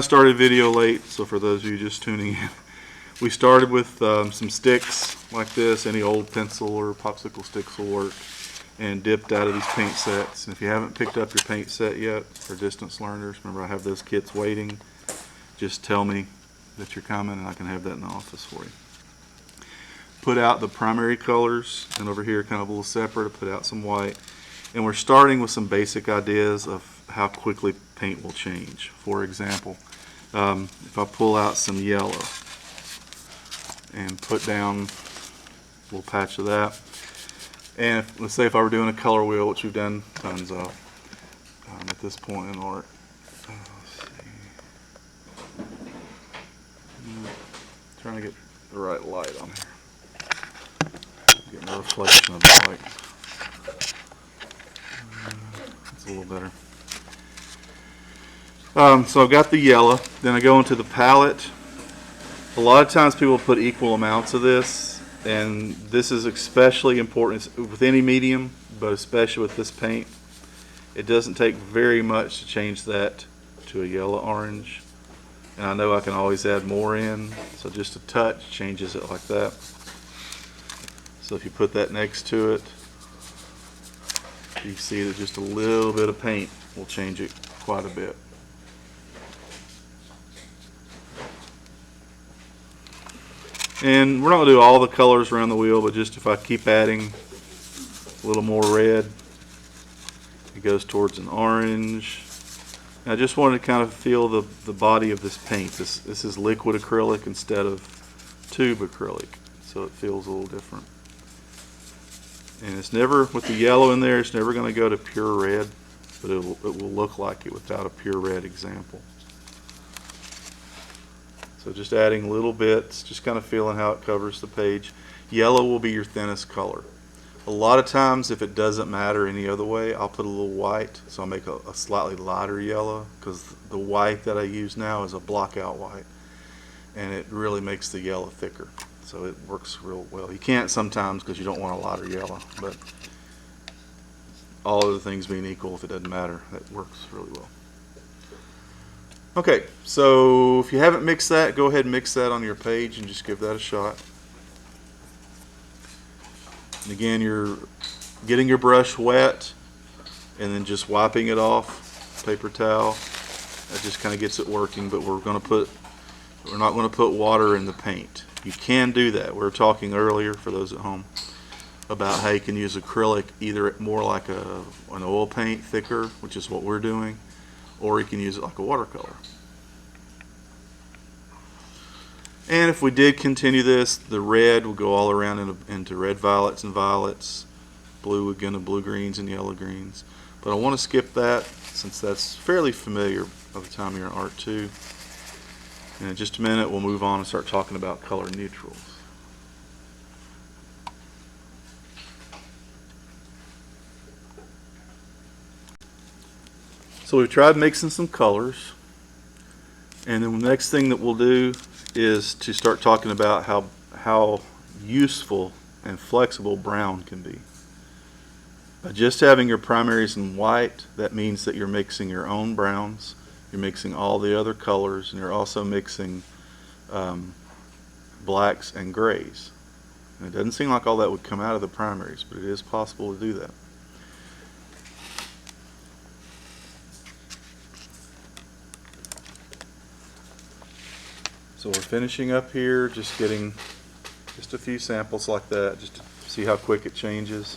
I started video late, so for those of you just tuning in, we started with some sticks like this. Any old pencil or popsicle sticks will work, and dipped out of these paint sets. And if you haven't picked up your paint set yet for distance learners, remember I have those kits waiting. Just tell me that you're coming and I can have that in the office for you. Put out the primary colors, and over here kind of a little separate, I put out some white. And we're starting with some basic ideas of how quickly paint will change. For example, if I pull out some yellow and put down a little patch of that, and let's say if I were doing a color wheel, which we've done tons of at this point in art. Let's see. Trying to get the right light on here. Getting a reflection of the light. That's a little better. So I've got the yellow, then I go into the palette. A lot of times people put equal amounts of this, and this is especially important with any medium, but especially with this paint. It doesn't take very much to change that to a yellow orange, and I know I can always add more in, so just a touch changes it like that. So if you put that next to it, you see that just a little bit of paint will change it quite a bit. And we're not going to do all the colors around the wheel, but just if I keep adding a little more red, it goes towards an orange. And I just wanted to kind of feel the body of this paint. This is liquid acrylic instead of tube acrylic, so it feels a little different. And it's never, with the yellow in there, it's never going to go to pure red, but it will look like it without a pure red example. So just adding little bits, just kind of feeling how it covers the page. Yellow will be your thinnest color. A lot of times, if it doesn't matter any other way, I'll put a little white, so I'll make a slightly lighter yellow, because the white that I use now is a blockout white, and it really makes the yellow thicker. So it works real well. You can't sometimes because you don't want a lighter yellow, but all other things being equal, if it doesn't matter, that works really well. Okay, so if you haven't mixed that, go ahead and mix that on your page and just give that a shot. And again, you're getting your brush wet and then just wiping it off, paper towel. That just kind of gets it working, but we're not going to put water in the paint. You can do that. We were talking earlier, for those at home, about how you can use acrylic either more like an oil paint, thicker, which is what we're doing, or you can use it like a watercolor. And if we did continue this, the red will go all around into red violets and violets, blue again to blue greens and yellow greens. But I want to skip that since that's fairly familiar by the time you're in Art 2. And in just a minute we'll move on and start talking about color neutrals. So we've tried mixing some colors, and then the next thing that we'll do is to start talking about how useful and flexible brown can be. By just having your primaries in white, that means that you're mixing your own browns, you're mixing all the other colors, and you're also mixing blacks and grays. And it doesn't seem like all that would come out of the primaries, but it is possible to do that. So we're finishing up here, just getting just a few samples like that, just to see how quick it changes.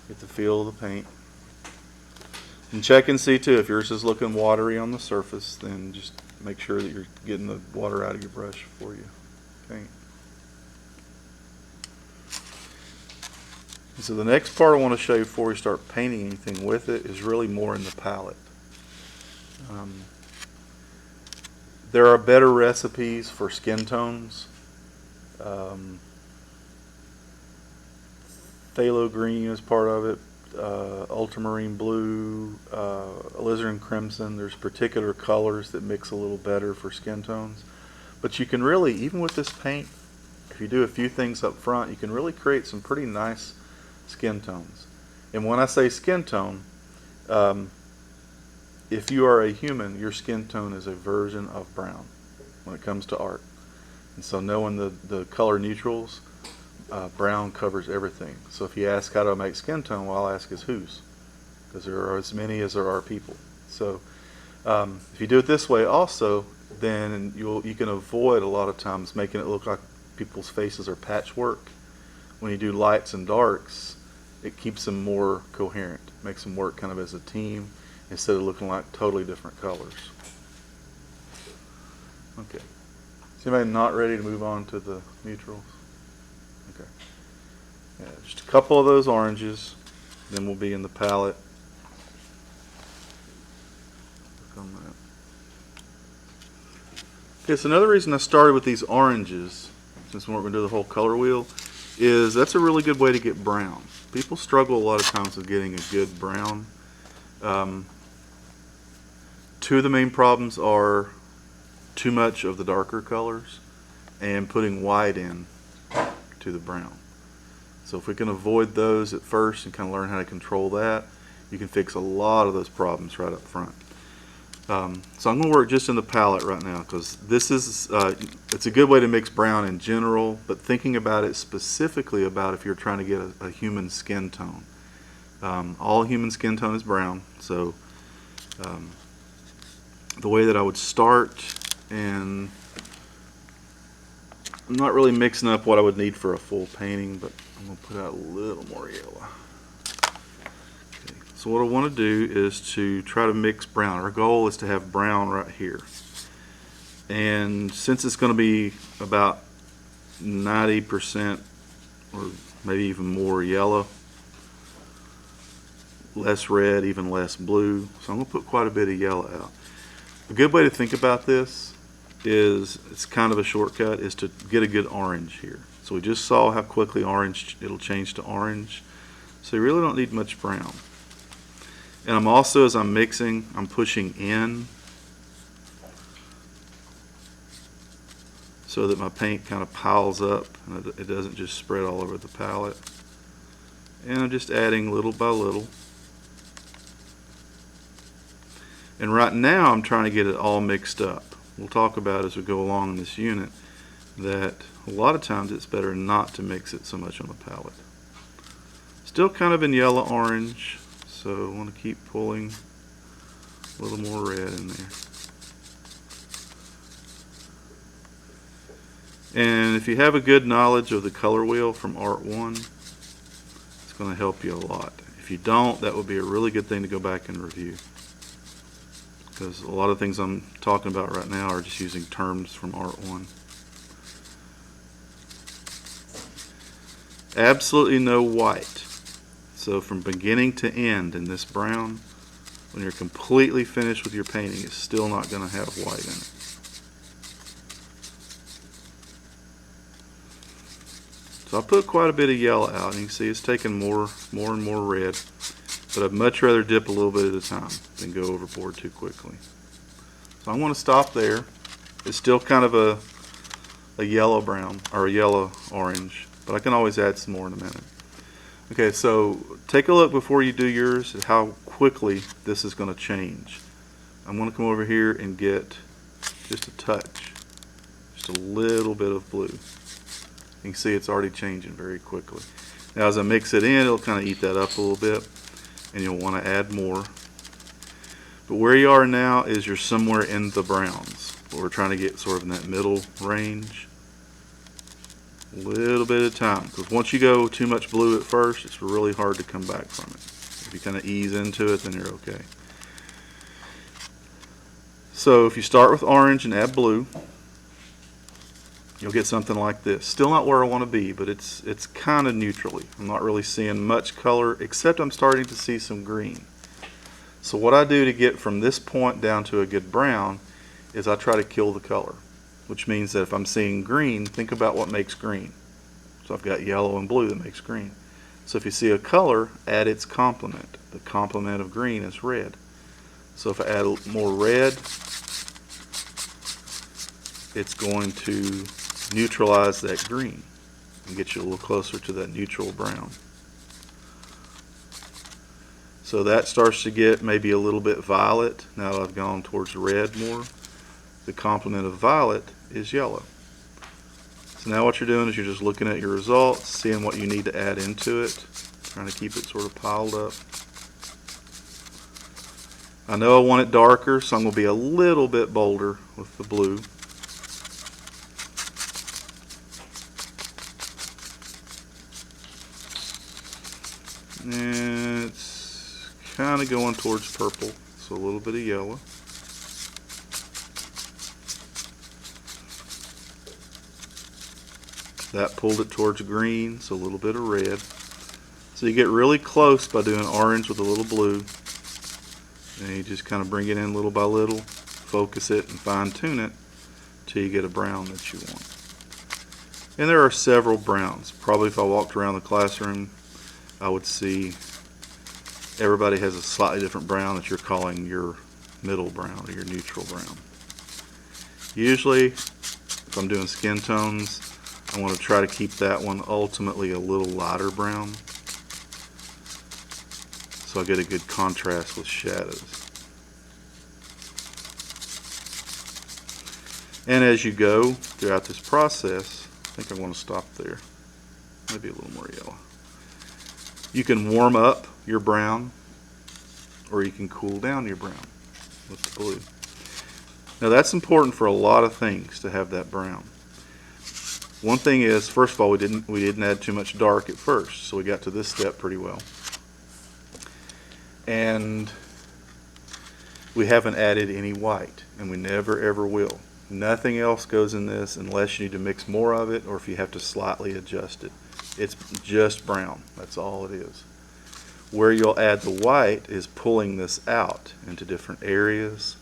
Get the feel of the paint. And check and see too, if yours is looking watery on the surface, then just make sure that you're getting the water out of your brush before you paint. And so the next part I want to show you before we start painting anything with it is really more in the palette. There are better recipes for skin tones. Phthalo green is part of it, ultramarine blue, alizarin crimson. There's particular colors that mix a little better for skin tones. But you can really, even with this paint, if you do a few things up front, you can really create some pretty nice skin tones. And when I say skin tone, If you are a human, your skin tone is a version of brown when it comes to art. And so knowing the color neutrals, brown covers everything. So if you ask how do I make skin tone, well, I'll ask is whose, because there are as many as there are people. So if you do it this way also, then you can avoid a lot of times making it look like people's faces are patchwork. When you do lights and darks, it keeps them more coherent, makes them work kind of as a team instead of looking like totally different colors. Okay. Is anybody not ready to move on to the neutrals? Okay. Yeah, just a couple of those oranges, then we'll be in the palette. Click on that. Okay, so another reason I started with these oranges, since we weren't going to do the whole color wheel, is that's a really good way to get brown. People struggle a lot of times with getting a good brown. Two of the main problems are too much of the darker colors and putting white in to the brown. So if we can avoid those at first and kind of learn how to control that, you can fix a lot of those problems right up front. So I'm going to work just in the palette right now, because this is it's a good way to mix brown in general, but thinking about it specifically about if you're trying to get a human skin tone. All human skin tone is brown, so the way that I would start, and I'm not really mixing up what I would need for a full painting, but I'm going to put out a little more yellow. So what I want to do is to try to mix brown. Our goal is to have brown right here. And since it's going to be about 90% or maybe even more yellow, less red, even less blue, so I'm going to put quite a bit of yellow out. A good way to think about this is, it's kind of a shortcut, is to get a good orange here. So we just saw how quickly orange, it'll change to orange. So you really don't need much brown. And I'm also, as I'm mixing, I'm pushing in so that my paint kind of piles up and it doesn't just spread all over the palette. And I'm just adding little by little. And right now I'm trying to get it all mixed up. We'll talk about as we go along in this unit that a lot of times it's better not to mix it so much on the palette. Still kind of in yellow orange. So I want to keep pulling a little more red in there. And if you have a good knowledge of the color wheel from Art 1, it's going to help you a lot. If you don't, that would be a really good thing to go back and review. Because a lot of things I'm talking about right now are just using terms from Art 1. Absolutely no white. So from beginning to end in this brown, when you're completely finished with your painting, it's still not going to have white in it. So I put quite a bit of yellow out, and you can see it's taking more and more red. But I'd much rather dip a little bit at a time than go overboard too quickly. So I'm going to stop there. It's still kind of a yellow brown, or a yellow orange, but I can always add some more in a minute. Okay, so take a look before you do yours at how quickly this is going to change. I'm going to come over here and get just a touch, just a little bit of blue. You can see it's already changing very quickly. Now as I mix it in, it'll kind of eat that up a little bit, and you'll want to add more. But where you are now is you're somewhere in the browns. We're trying to get sort of in that middle range. A little bit at a time, because once you go too much blue at first, it's really hard to come back from it. If you kind of ease into it, then you're okay. So if you start with orange and add blue, you'll get something like this. Still not where I want to be, but it's kind of neutrally. I'm not really seeing much color, except I'm starting to see some green. So what I do to get from this point down to a good brown is I try to kill the color, which means that if I'm seeing green, think about what makes green. So I've got yellow and blue that makes green. So if you see a color, add its complement. The complement of green is red. So if I add more red, it's going to neutralize that green and get you a little closer to that neutral brown. So that starts to get maybe a little bit violet. Now that I've gone towards red more, the complement of violet is yellow. So now what you're doing is you're just looking at your results, seeing what you need to add into it, trying to keep it sort of piled up. I know I want it darker, so I'm going to be a little bit bolder with the blue. And it's kind of going towards purple, so a little bit of yellow. That pulled it towards green, so a little bit of red. So you get really close by doing orange with a little blue. And you just kind of bring it in little by little, focus it and fine tune it till you get a brown that you want. And there are several browns. Probably if I walked around the classroom, I would see everybody has a slightly different brown that you're calling your middle brown or your neutral brown. Usually, if I'm doing skin tones, I want to try to keep that one ultimately a little lighter brown, so I get a good contrast with shadows. And as you go throughout this process, I think I want to stop there. Maybe a little more yellow. You can warm up your brown, or you can cool down your brown with the blue. Now that's important for a lot of things, to have that brown. One thing is, first of all, we didn't add too much dark at first, so we got to this step pretty well. And we haven't added any white, and we never ever will. Nothing else goes in this unless you need to mix more of it or if you have to slightly adjust it. It's just brown, that's all it is. Where you'll add the white is pulling this out into different areas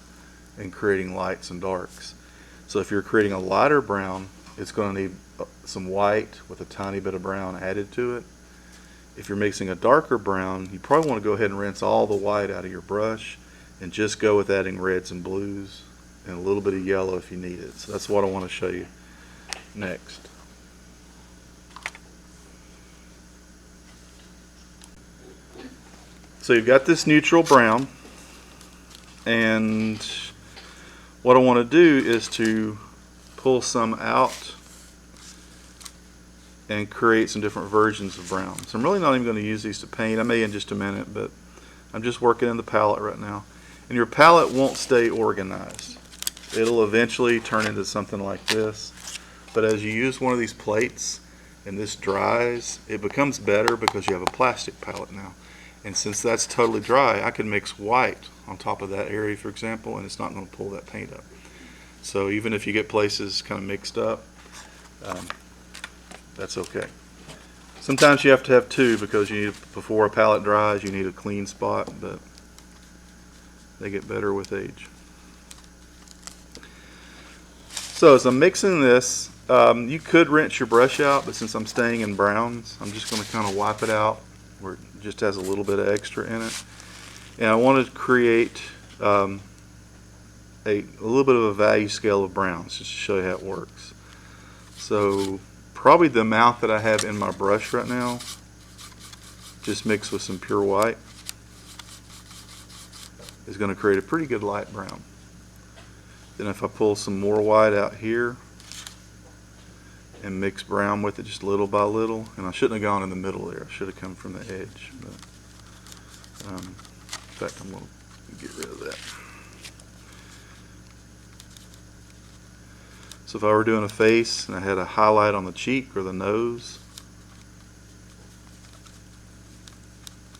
and creating lights and darks. So if you're creating a lighter brown, it's going to need some white with a tiny bit of brown added to it. If you're mixing a darker brown, you probably want to go ahead and rinse all the white out of your brush and just go with adding reds and blues and a little bit of yellow if you need it. So that's what I want to show you next. So you've got this neutral brown, and what I want to do is to pull some out and create some different versions of brown. So I'm really not even going to use these to paint. I may in just a minute, but I'm just working in the palette right now. And your palette won't stay organized. It'll eventually turn into something like this. But as you use one of these plates and this dries, it becomes better because you have a plastic palette now. And since that's totally dry, I can mix white on top of that area, for example, and it's not going to pull that paint up. So even if you get places kind of mixed up, that's okay. Sometimes you have to have two because you need, before a palette dries, you need a clean spot, but they get better with age. So as I'm mixing this, you could rinse your brush out, but since I'm staying in browns, I'm just going to kind of wipe it out where it just has a little bit of extra in it. And I want to create a little bit of a value scale of browns just to show you how it works. So probably the amount that I have in my brush right now, just mixed with some pure white, is going to create a pretty good light brown. Then if I pull some more white out here and mix brown with it just little by little, and I shouldn't have gone in the middle there, I should have come from the edge, but in fact I'm going to get rid of that. So if I were doing a face and I had a highlight on the cheek or the nose,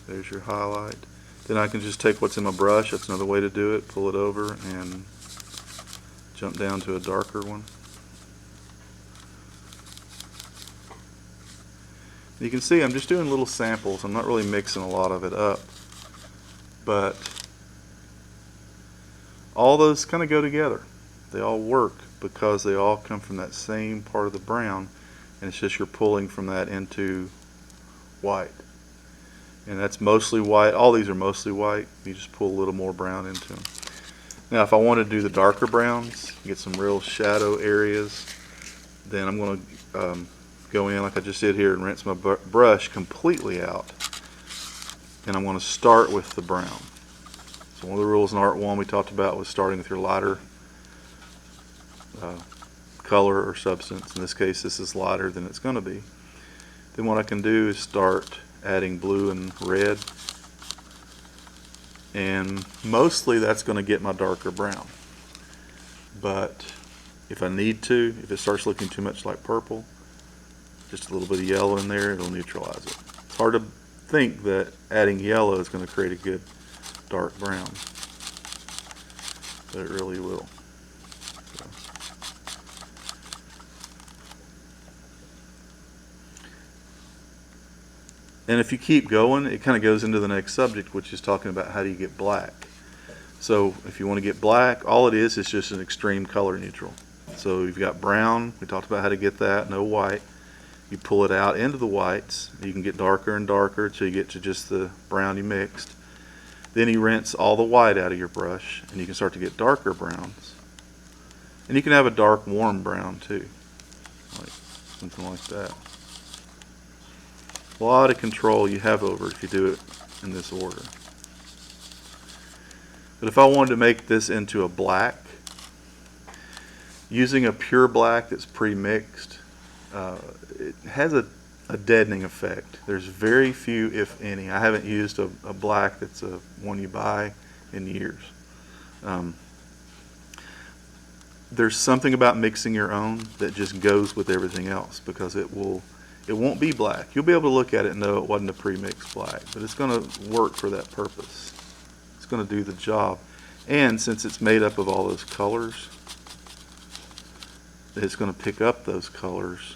there's your highlight. Then I can just take what's in my brush, that's another way to do it, pull it over and jump down to a darker one. You can see I'm just doing little samples, I'm not really mixing a lot of it up, but all those kind of go together. They all work because they all come from that same part of the brown, and it's just you're pulling from that into white. And that's mostly white. All these are mostly white. You just pull a little more brown into them. Now if I want to do the darker browns, get some real shadow areas, then I'm going to go in like I just did here and rinse my brush completely out and I'm going to start with the brown. So one of the rules in Art 1 we talked about was starting with your lighter color or substance. In this case, this is lighter than it's going to be. Then what I can do is start adding blue and red, and mostly that's going to get my darker brown. But if I need to, if it starts looking too much like purple, just a little bit of yellow in there, it'll neutralize it. It's hard to think that adding yellow is going to create a good dark brown, but it really will. So. And if you keep going, it kind of goes into the next subject, which is talking about how do you get black. So if you want to get black, all it is just an extreme color neutral. So you've got brown, we talked about how to get that, no white. You pull it out into the whites, you can get darker and darker until you get to just the brown you mixed. Then you rinse all the white out of your brush, and you can start to get darker browns. And you can have a dark warm brown too, like something like that. A lot of control you have over it if you do it in this order. But if I wanted to make this into a black, using a pure black that's pre-mixed, it has a deadening effect. There's very few, if any. I haven't used a black that's a one you buy in years. There's something about mixing your own that just goes with everything else, because it won't be black. You'll be able to look at it and know it wasn't a pre-mixed black, but it's going to work for that purpose. It's going to do the job. And since it's made up of all those colors, it's going to pick up those colors,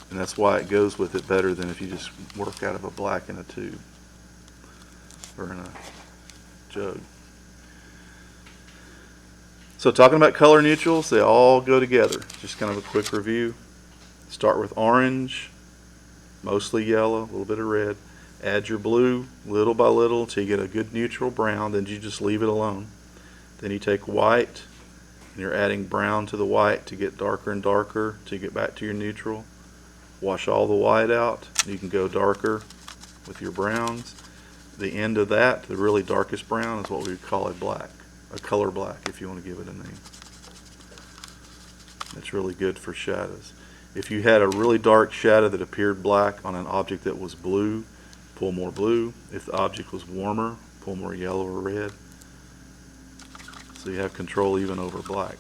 and that's why it goes with it better than if you just work out of a black in a tube or in a jug. So talking about color neutrals, they all go together. Just kind of a quick review. Start with orange, mostly yellow, a little bit of red. Add your blue little by little until you get a good neutral brown, then you just leave it alone. Then you take white, and you're adding brown to the white to get darker and darker till you get back to your neutral. Wash all the white out, and you can go darker with your browns. The end of that, the really darkest brown, is what we would call a black, a color black if you want to give it a name. It's really good for shadows. If you had a really dark shadow that appeared black on an object that was blue, pull more blue. If the object was warmer, pull more yellow or red. So you have control even over black.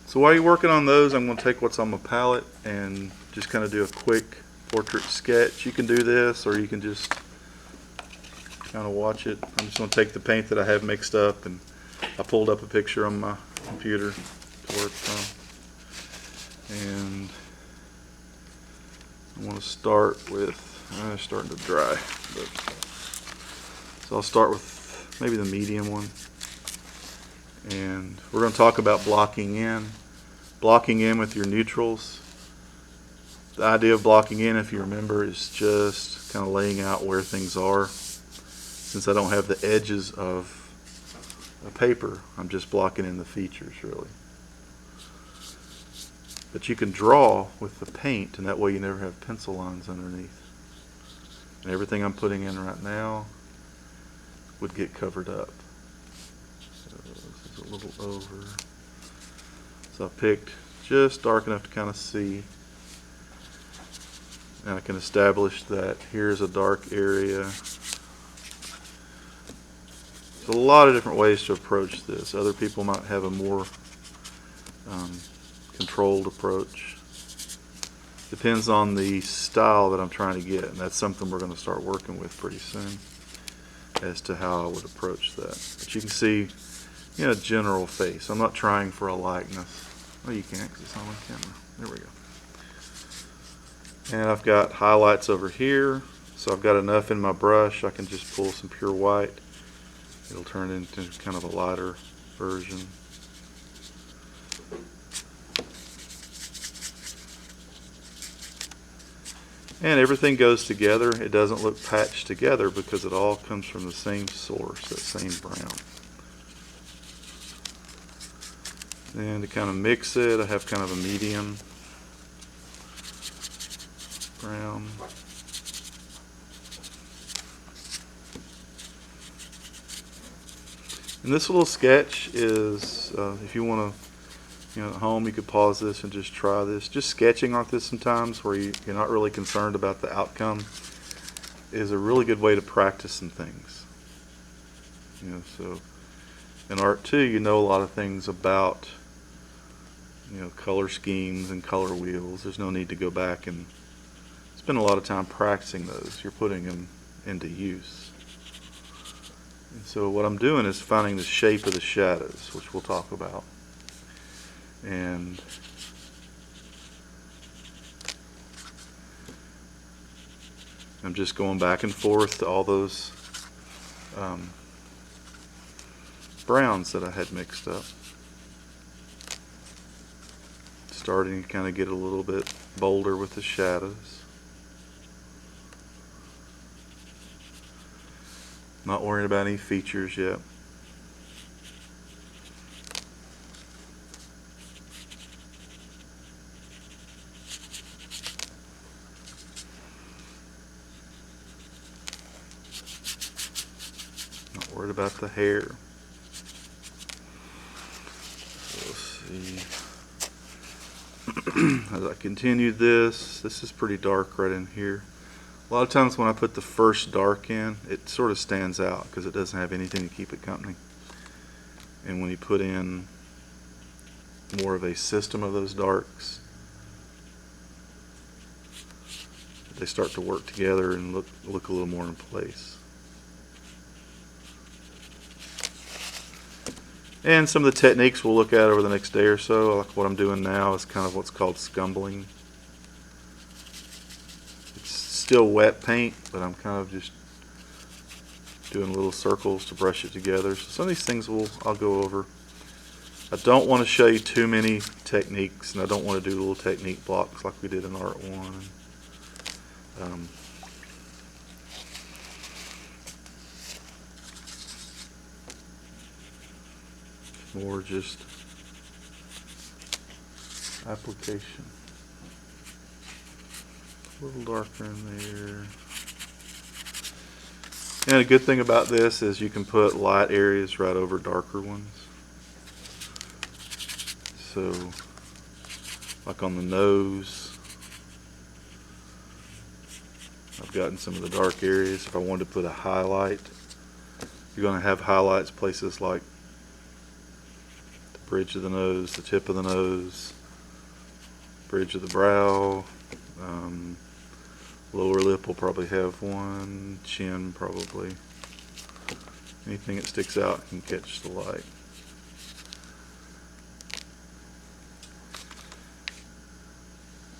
So while you're working on those, I'm going to take what's on my palette and just kind of do a quick portrait sketch. You can do this, or you can just kind of watch it. I'm just going to take the paint that I have mixed up, and I pulled up a picture on my computer to work from. And I want to start with, it's starting to dry, but, so I'll start with maybe the medium one. And we're going to talk about blocking in. Blocking in with your neutrals. The idea of blocking in, if you remember, is just kind of laying out where things are. Since I don't have the edges of a paper, I'm just blocking in the features, really. But you can draw with the paint, and that way you never have pencil lines underneath. And everything I'm putting in right now would get covered up. So this is a little over. So I picked just dark enough to kind of see. And I can establish that here's a dark area. There's a lot of different ways to approach this. Other people might have a more controlled approach. Depends on the style that I'm trying to get, and that's something we're going to start working with pretty soon as to how I would approach that. But you can see, you know, general face. I'm not trying for a likeness. Well, you can't because it's on my camera. There we go. And I've got highlights over here, so I've got enough in my brush I can just pull some pure white. It'll turn into kind of a lighter version. And everything goes together. It doesn't look patched together because it all comes from the same source, that same brown. And to kind of mix it, I have kind of a medium brown. And this little sketch is, if you want to, at home you could pause this and just try this. Just sketching like this sometimes where you're not really concerned about the outcome is a really good way to practice some things. So in art too, you know a lot of things about, color schemes and color wheels. There's no need to go back and spend a lot of time practicing those. You're putting them into use. And so what I'm doing is finding the shape of the shadows, which we'll talk about. And I'm just going back and forth to all those browns that I had mixed up. Starting to kind of get a little bit bolder with the shadows. Not worrying about any features yet. Not worried about the hair. So let's see. As I continue this is pretty dark right in here. A lot of times when I put the first dark in, it sort of stands out because it doesn't have anything to keep it company. And when you put in more of a system of those darks, they start to work together and look a little more in place. And some of the techniques we'll look at over the next day or so, like what I'm doing now, is kind of what's called scumbling. It's still wet paint, but I'm kind of just doing little circles to brush it together. So some of these things I'll go over. I don't want to show you too many techniques, and I don't want to do little technique blocks like we did in Art 1. More just application. A little darker in there. And a good thing about this is you can put light areas right over darker ones. So, like on the nose, I've gotten some of the dark areas. If I wanted to put a highlight, you're going to have highlights places like bridge of the nose, the tip of the nose, bridge of the brow, lower lip will probably have one, chin probably. Anything that sticks out can catch the light.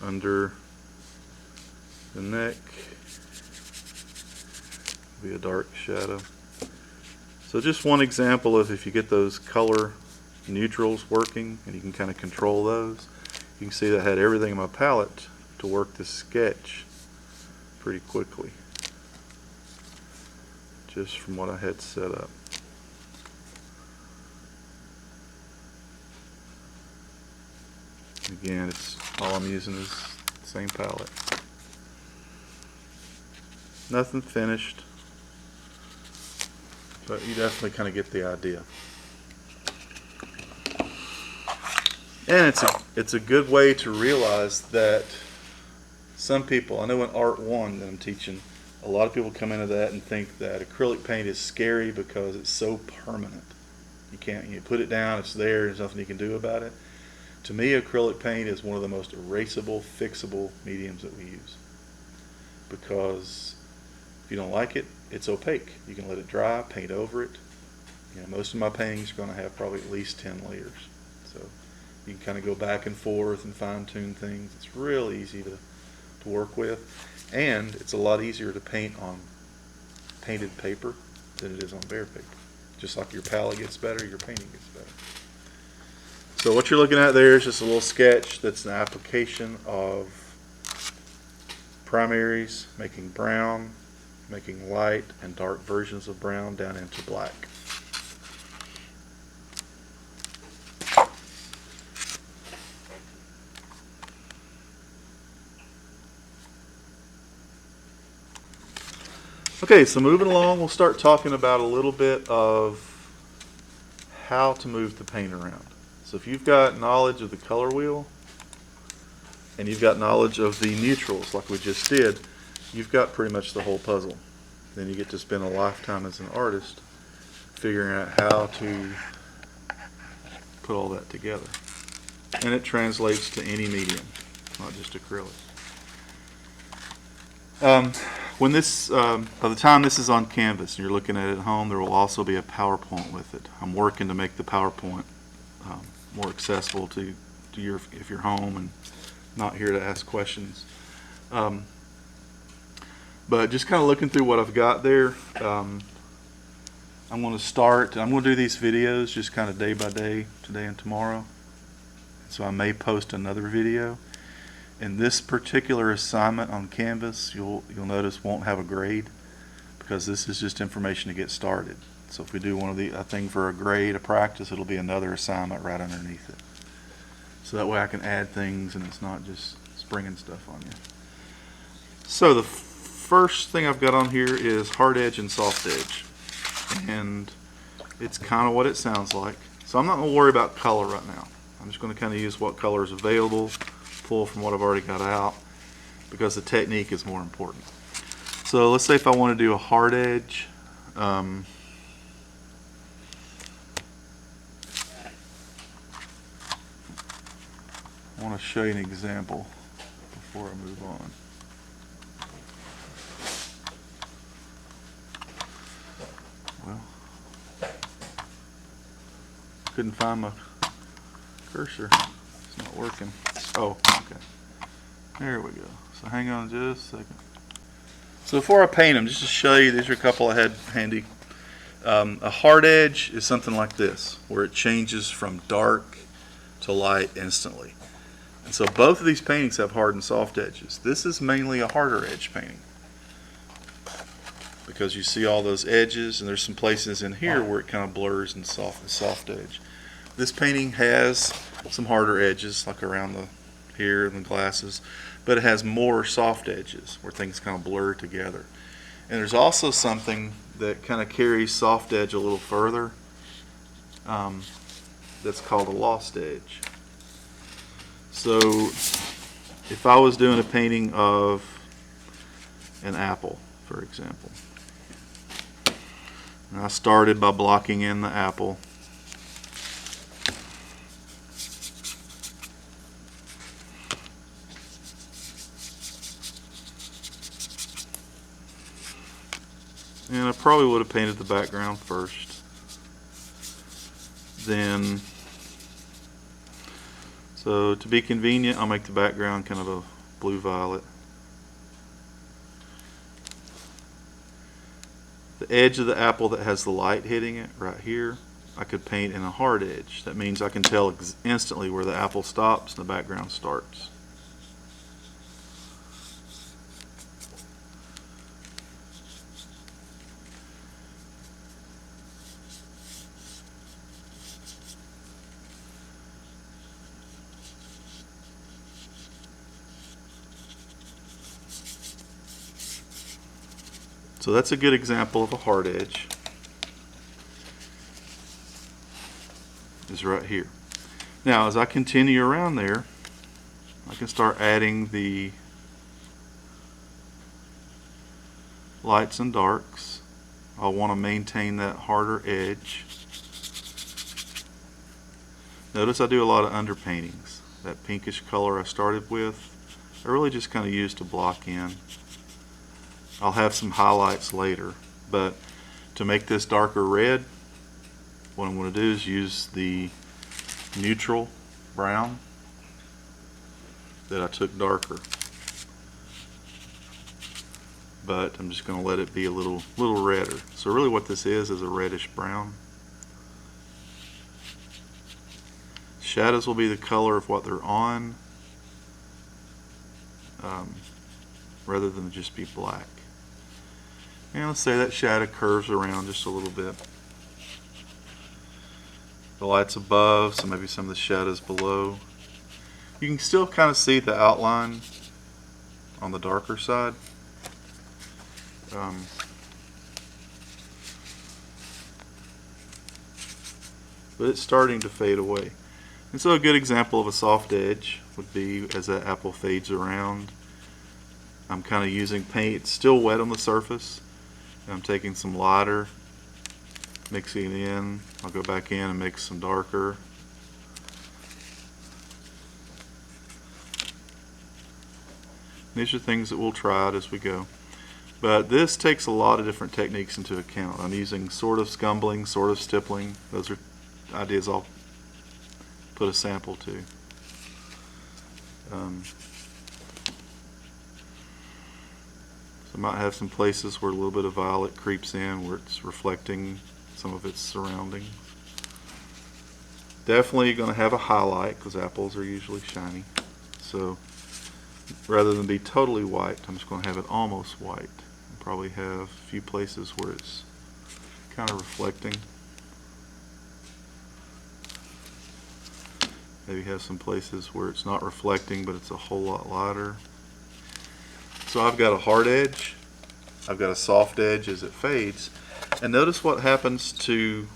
Under the neck will be a dark shadow. So just one example of if you get those color neutrals working and you can kind of control those, you can see that I had everything in my palette to work this sketch pretty quickly just from what I had set up. Again, it's all I'm using is the same palette. Nothing finished, but you definitely kind of get the idea. And it's a good way to realize that some people, I know in Art 1 that I'm teaching, a lot of people come into that and think that acrylic paint is scary because it's so permanent. You put it down, it's there, there's nothing you can do about it. To me, acrylic paint is one of the most erasable, fixable mediums that we use. Because if you don't like it, it's opaque. You can let it dry, paint over it. Most of my paintings are going to have probably at least 10 layers. So you can kind of go back and forth and fine-tune things. It's real easy to work with. And it's a lot easier to paint on painted paper than it is on bare paper. Just like your palette gets better, your painting gets better. So what you're looking at there is just a little sketch that's an application of primaries, making brown, making light and dark versions of brown down into black. Okay, so moving along, we'll start talking about a little bit of how to move the paint around. So if you've got knowledge of the color wheel and you've got knowledge of the neutrals like we just did, you've got pretty much the whole puzzle. Then you get to spend a lifetime as an artist figuring out how to put all that together. And it translates to any medium, not just acrylic. When this, by the time this is on canvas and you're looking at it at home, there will also be a PowerPoint with it. I'm working to make the PowerPoint more accessible to your, if you're home and not here to ask questions. But just kind of looking through what I've got there, I'm going to start. I'm going to do these videos just kind of day by day, today and tomorrow. So I may post another video. And this particular assignment on Canvas, you'll notice won't have a grade because this is just information to get started. So if we do a thing for a grade, a practice, it'll be another assignment right underneath it. So that way I can add things and it's not just springing stuff on you. So the first thing I've got on here is hard edge and soft edge. And it's kind of what it sounds like. So I'm not going to worry about color right now. I'm just going to kind of use what color is available, pull from what I've already got out, because the technique is more important. So let's say if I want to do a hard edge, I want to show you an example before I move on. Well, couldn't find my cursor. It's not working. Oh, okay. There we go. So hang on just a second. So before I paint them, just to show you, these are a couple I had handy. A hard edge is something like this, where it changes from dark to light instantly. And so both of these paintings have hard and soft edges. This is mainly a harder edge painting, because you see all those edges, and there's some places in here where it kind of blurs and soft edge. This painting has some harder edges, like around here and the glasses, but it has more soft edges where things kind of blur together. And there's also something that kind of carries soft edge a little further, that's called a lost edge. So if I was doing a painting of an apple, for example, and I started by blocking in the apple, and I probably would have painted the background first. Then, so to be convenient, I'll make the background kind of a blue-violet. The edge of the apple that has the light hitting it right here, I could paint in a hard edge. That means I can tell instantly where the apple stops and the background starts. So that's a good example of a hard edge. Is right here. Now as I continue around there, I can start adding the lights and darks. I'll want to maintain that harder edge. Notice I do a lot of underpaintings. That pinkish color I started with, I really just kind of use to block in. I'll have some highlights later, but to make this darker red, what I'm going to do is use the neutral brown that I took darker, but I'm just going to let it be a little redder. So really what this is a reddish brown. Shadows will be the color of what they're on, rather than just be black. And let's say that shadow curves around just a little bit. The light's above, so maybe some of the shadows below. You can still kind of see the outline on the darker side. but it's starting to fade away. And so a good example of a soft edge would be as that apple fades around. I'm kind of using paint, it's still wet on the surface, and I'm taking some lighter, mixing it in. I'll go back in and mix some darker. These are things that we'll try out as we go. But this takes a lot of different techniques into account. I'm using sort of scumbling, sort of stippling. Those are ideas I'll put a sample to. So I might have some places where a little bit of violet creeps in, where it's reflecting some of its surroundings. Definitely going to have a highlight because apples are usually shiny. So rather than be totally white, I'm just going to have it almost white. I'll probably have a few places where it's kind of reflecting. Maybe have some places where it's not reflecting, but it's a whole lot lighter. So I've got a hard edge, I've got a soft edge as it fades, and notice what happens to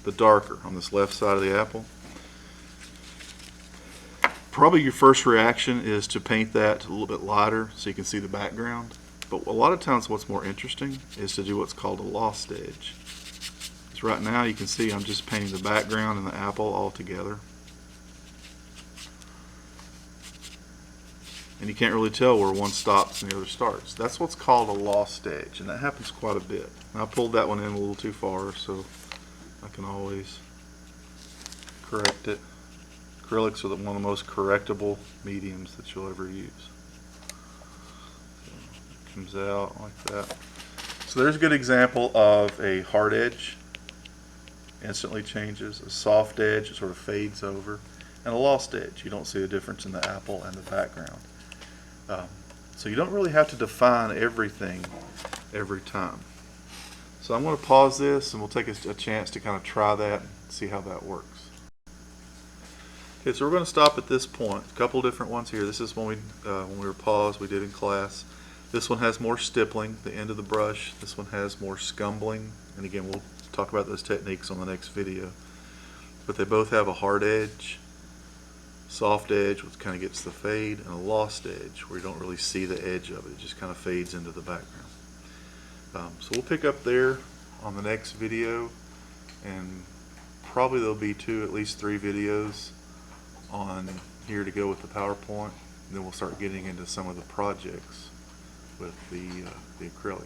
the darker on this left side of the apple. Probably your first reaction is to paint that a little bit lighter so you can see the background, but a lot of times what's more interesting is to do what's called a lost edge. So right now you can see I'm just painting the background and the apple all together. And you can't really tell where one stops and the other starts. That's what's called a lost edge, and that happens quite a bit. And I pulled that one in a little too far, so I can always correct it. Acrylics are one of the most correctable mediums that you'll ever use. So it comes out like that. So there's a good example of a hard edge, instantly changes, a soft edge, it sort of fades over, and a lost edge. You don't see the difference in the apple and the background. So you don't really have to define everything every time. So I'm going to pause this and we'll take a chance to kind of try that and see how that works. Okay, so we're going to stop at this point. A couple different ones here. This is when we were paused, we did in class. This one has more stippling, the end of the brush. This one has more scumbling, and again we'll talk about those techniques on the next video. But they both have a hard edge, soft edge, which kind of gets the fade, and a lost edge where you don't really see the edge of it. It just kind of fades into the background. So we'll pick up there on the next video, and probably there'll be at least three videos on here to go with the PowerPoint. And then we'll start getting into some of the projects with the acrylic.